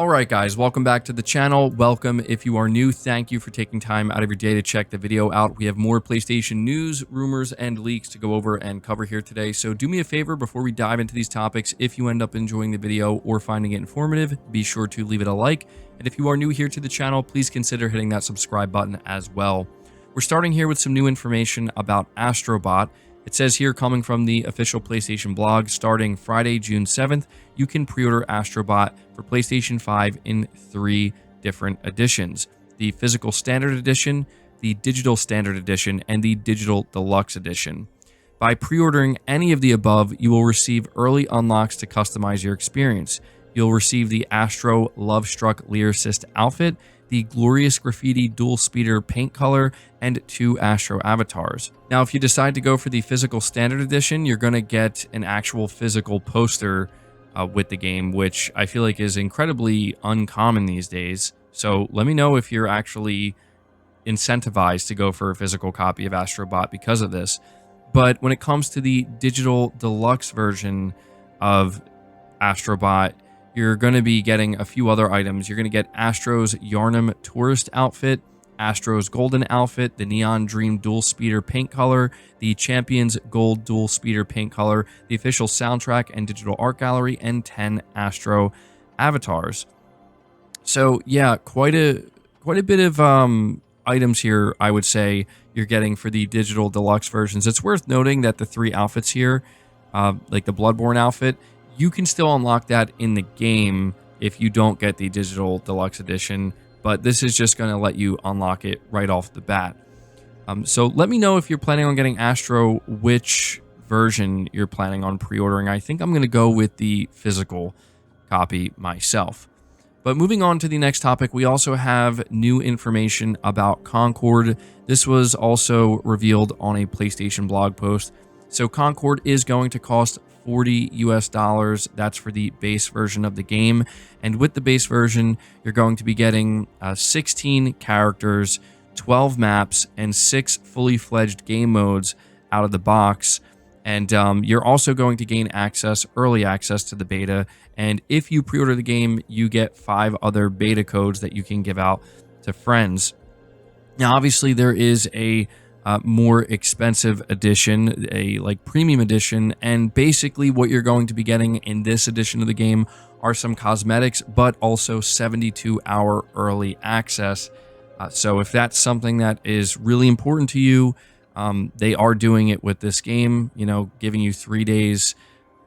All right, guys, welcome back to the channel. Welcome if you are new. Thank you for taking time out of your day to check the video out. We have more PlayStation news, rumors, and leaks to go over and cover here today. So do me a favor before we dive into these topics. If you end up enjoying the video or finding it informative, be sure to leave it a like. And if you are new here to the channel, please consider hitting that subscribe button as well. We're starting here with some new information about Astrobot. It says here, coming from the official PlayStation blog, starting Friday, June 7th, you can pre-order Astrobot for PlayStation 5 in 3 different editions: the Physical Standard Edition, the Digital Standard Edition, and the Digital Deluxe Edition. By pre-ordering any of the above, you will receive early unlocks to customize your experience. You'll receive the Astro Lovestruck Lyricist outfit, the Glorious Graffiti Dual Speeder paint color, and 2 Astro avatars. Now, if you decide to go for the Physical Standard Edition, you're going to get an actual physical poster with the game, which I feel like is incredibly uncommon these days. So let me know if you're actually incentivized to go for a physical copy of Astrobot because of this. But when it comes to the Digital Deluxe version of Astrobot, you're going to be getting a few other items. You're going to get Astro's Yarnum Tourist outfit, Astro's Golden outfit, the Neon Dream Dual Speeder paint color, the Champions Gold Dual Speeder paint color, the official soundtrack and digital art gallery, and 10 Astro avatars. So yeah, quite a bit of items here, I would say, you're getting for the Digital Deluxe versions. It's worth noting that the 3 outfits here, like the Bloodborne outfit, you can still unlock that in the game if you don't get the Digital Deluxe Edition, but this is just going to let you unlock it right off the bat. So let me know if you're planning on getting Astro, which version you're planning on pre-ordering. I think I'm going to go with the physical copy myself. But moving on to the next topic, we also have new information about Concord. This was also revealed on a PlayStation blog post. So Concord is going to cost $40 US. That's for the base version of the game. And with the base version, you're going to be getting 16 characters, 12 maps, and 6 fully fledged game modes out of the box. And you're also going to gain early access to the beta. And if you pre-order the game, you get 5 other beta codes that you can give out to friends. Now, obviously, there is a more expensive edition, a premium edition, and basically what you're going to be getting in this edition of the game are some cosmetics, but also 72-hour early access. So if that's something that is really important to you, they are doing it with this game, giving you 3 days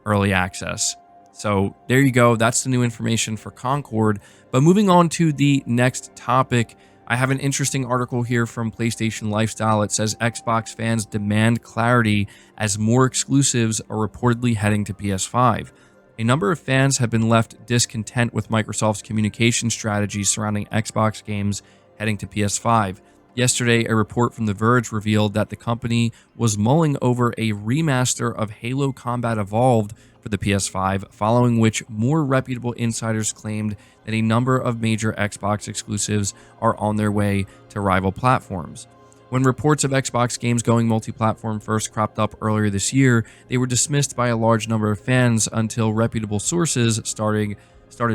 early access. So there you go. That's the new information for Concord. But moving on to the next topic, I have an interesting article here from PlayStation Lifestyle. It says Xbox fans demand clarity as more exclusives are reportedly heading to PS5. A number of fans have been left discontent with Microsoft's communication strategy surrounding Xbox games heading to PS5. Yesterday, a report from The Verge revealed that the company was mulling over a remaster of Halo Combat Evolved for the PS5, following which more reputable insiders claimed that a number of major Xbox exclusives are on their way to rival platforms. When reports of Xbox games going multi-platform first cropped up earlier this year, they were dismissed by a large number of fans until reputable sources started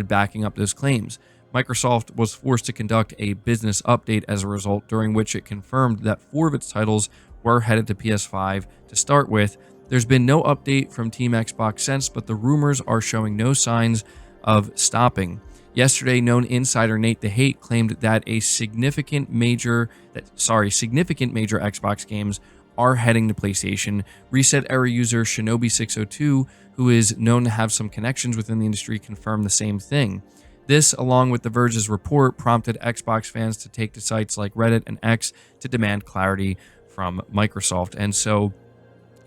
backing up those claims. Microsoft was forced to conduct a business update as a result, during which it confirmed that 4 of its titles were headed to PS5 to start with. There's been no update from Team Xbox since, but the rumors are showing no signs of stopping. Yesterday, known insider Nate the Hate claimed that significant major Xbox games are heading to PlayStation. Reset Era user Shinobi602, who is known to have some connections within the industry, confirmed the same thing. This, along with The Verge's report, prompted Xbox fans to take to sites like Reddit and X to demand clarity from Microsoft. And so,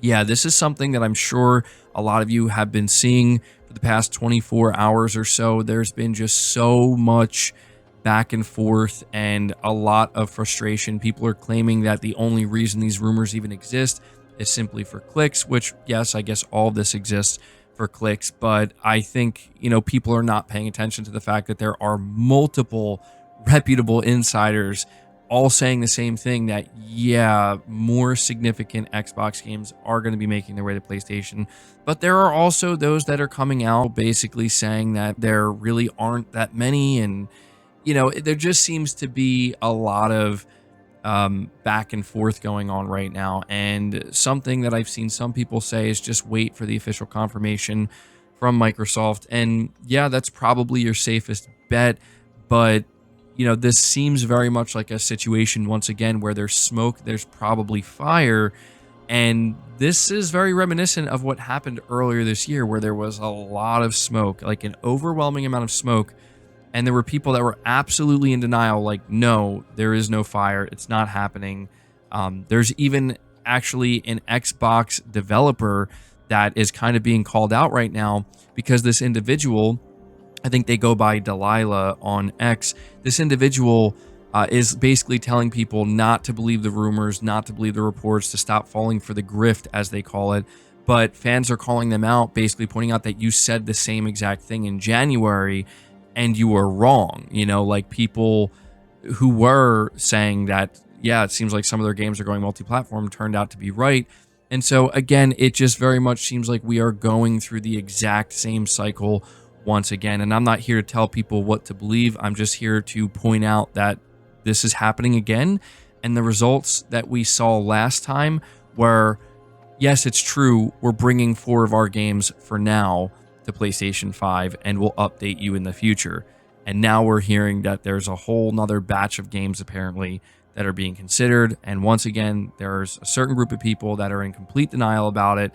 yeah, this is something that I'm sure a lot of you have been seeing for the past 24 hours or so. There's been just so much back and forth and a lot of frustration. People are claiming that the only reason these rumors even exist is simply for clicks, which, yes, I guess all of this exists for clicks, but I think, people are not paying attention to the fact that there are multiple reputable insiders all saying the same thing, that yeah, more significant Xbox games are going to be making their way to PlayStation. But there are also those that are coming out basically saying that there really aren't that many. And there just seems to be a lot of back and forth going on right now. And something that I've seen some people say is just wait for the official confirmation from Microsoft. And yeah, that's probably your safest bet. But this seems very much like a situation, once again, where there's smoke, there's probably fire. And this is very reminiscent of what happened earlier this year, where there was a lot of smoke, like an overwhelming amount of smoke. And there were people that were absolutely in denial, like, no, there is no fire. It's not happening. There's even actually an Xbox developer that is kind of being called out right now because this individual, I think they go by Delilah on X, this individual is basically telling people not to believe the rumors, not to believe the reports, to stop falling for the grift, as they call it. But fans are calling them out, basically pointing out that you said the same exact thing in January and you were wrong. Like people who were saying that, yeah, it seems like some of their games are going multi-platform turned out to be right. And so again, it just very much seems like we are going through the exact same cycle once again. And I'm not here to tell people what to believe. I'm just here to point out that this is happening again. And the results that we saw last time were, yes, it's true, we're bringing 4 of our games for now to PlayStation 5 and we'll update you in the future. And now we're hearing that there's a whole nother batch of games apparently that are being considered. And once again, there's a certain group of people that are in complete denial about it.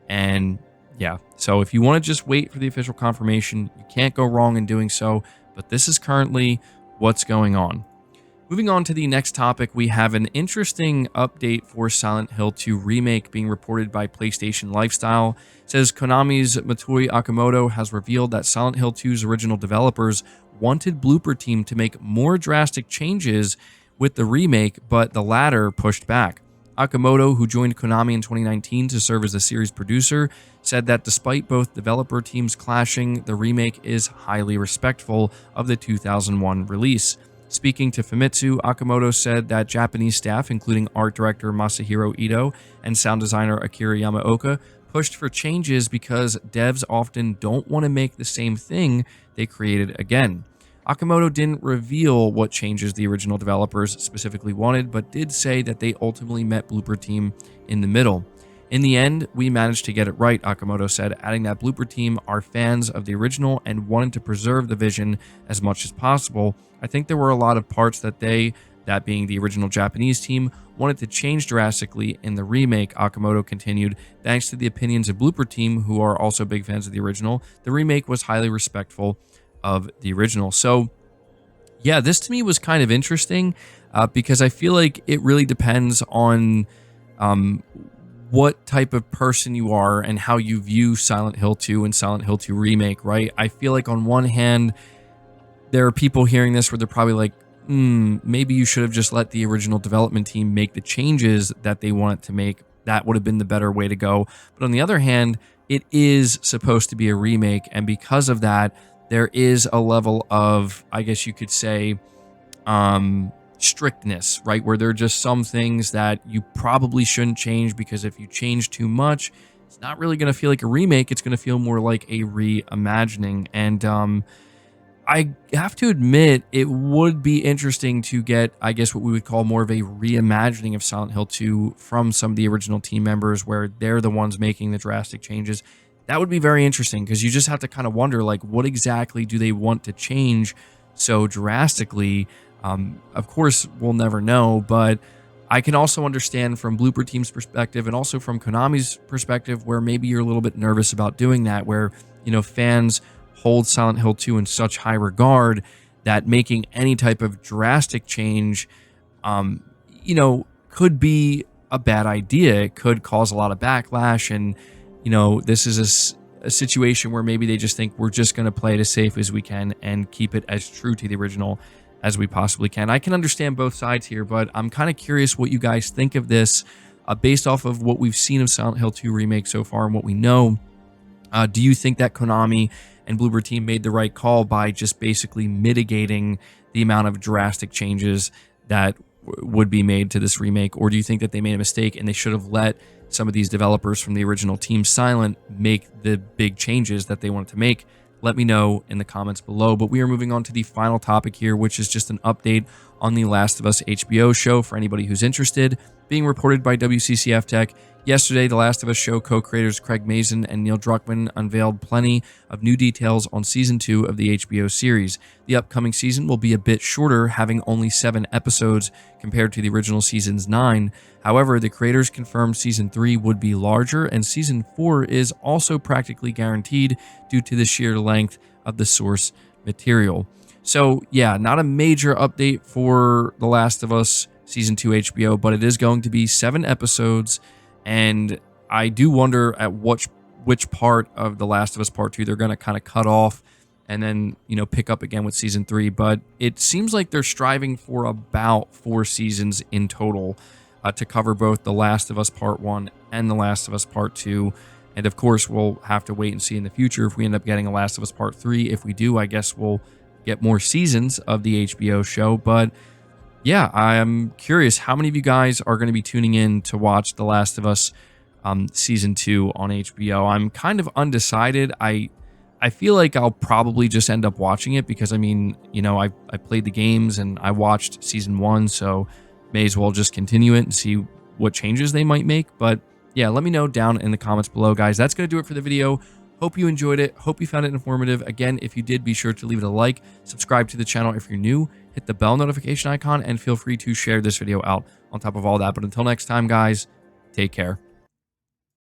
And yeah, so if you want to just wait for the official confirmation, you can't go wrong in doing so. But this is currently what's going on. Moving on to the next topic, we have an interesting update for Silent Hill 2 Remake being reported by PlayStation Lifestyle. It says Konami's Motoi Akamoto has revealed that Silent Hill 2's original developers wanted Blooper Team to make more drastic changes with the remake, but the latter pushed back. Akamoto, who joined Konami in 2019 to serve as the series producer, said that despite both developer teams clashing, the remake is highly respectful of the 2001 release. Speaking to Famitsu, Akamoto said that Japanese staff, including art director Masahiro Ito and sound designer Akira Yamaoka, pushed for changes because devs often don't want to make the same thing they created again. Akamoto didn't reveal what changes the original developers specifically wanted, but did say that they ultimately met Blooper Team in the middle. In the end, we managed to get it right, Akamoto said, adding that Blooper Team are fans of the original and wanted to preserve the vision as much as possible. I think there were a lot of parts that that being the original Japanese team, wanted to change drastically in the remake, Akamoto continued. Thanks to the opinions of Blooper Team, who are also big fans of the original, the remake was highly respectful of the original. So yeah, this to me was kind of interesting because I feel like it really depends on what type of person you are and how you view Silent Hill 2 and Silent Hill 2 Remake, right? I feel like on one hand, there are people hearing this where they're probably like, maybe you should have just let the original development team make the changes that they wanted to make. That would have been the better way to go. But on the other hand, it is supposed to be a remake. And because of that, there is a level of, I guess you could say, strictness, right? Where there are just some things that you probably shouldn't change, because if you change too much, it's not really going to feel like a remake. It's going to feel more like a reimagining. And I have to admit, it would be interesting to get, I guess, what we would call more of a reimagining of Silent Hill 2 from some of the original team members, where they're the ones making the drastic changes. That would be very interesting, because you just have to kind of wonder, like, what exactly do they want to change so drastically? Of course, we'll never know, but I can also understand from Blooper Team's perspective and also from Konami's perspective, where maybe you're a little bit nervous about doing that, where, fans hold Silent Hill 2 in such high regard that making any type of drastic change, could be a bad idea. It could cause a lot of backlash. And, this is a situation where maybe they just think we're just going to play it as safe as we can and keep it as true to the original as we possibly can. I can understand both sides here, but I'm kind of curious what you guys think of this based off of what we've seen of Silent Hill 2 Remake so far and what we know. Do you think that Konami and Blooper Team made the right call by just basically mitigating the amount of drastic changes that would be made to this remake, or do you think that they made a mistake and they should have let some of these developers from the original Team Silent make the big changes that they wanted to make? Let me know in the comments below. But we are moving on to the final topic here, which is just an update on the Last of Us HBO show for anybody who's interested. Being reported by WCCF Tech, yesterday, the Last of Us show co-creators Craig Mazin and Neil Druckmann unveiled plenty of new details on Season 2 of the HBO series. The upcoming season will be a bit shorter, having only 7 episodes compared to the original season's 9. However, the creators confirmed Season 3 would be larger, and Season 4 is also practically guaranteed due to the sheer length of the source material. So, yeah, not a major update for The Last of Us Season 2 HBO, but it is going to be 7 episodes, and I do wonder at which part of The Last of Us Part 2 they're going to kind of cut off and then, pick up again with Season 3. But it seems like they're striving for about 4 seasons in total to cover both The Last of Us Part 1 and The Last of Us Part 2. And of course, we'll have to wait and see in the future if we end up getting a Last of Us Part 3. If we do, I guess we'll get more seasons of the HBO show. But yeah, I'm curious, how many of you guys are going to be tuning in to watch The Last of Us Season 2 on HBO? I'm kind of undecided. I feel like I'll probably just end up watching it because, I mean, I played the games and I watched Season 1, so may as well just continue it and see what changes they might make. But yeah, let me know down in the comments below, guys. That's going to do it for the video. Hope you enjoyed it. Hope you found it informative. Again, if you did, be sure to leave it a like, subscribe to the channel if you're new, hit the bell notification icon, and feel free to share this video out on top of all that. But until next time, guys, take care.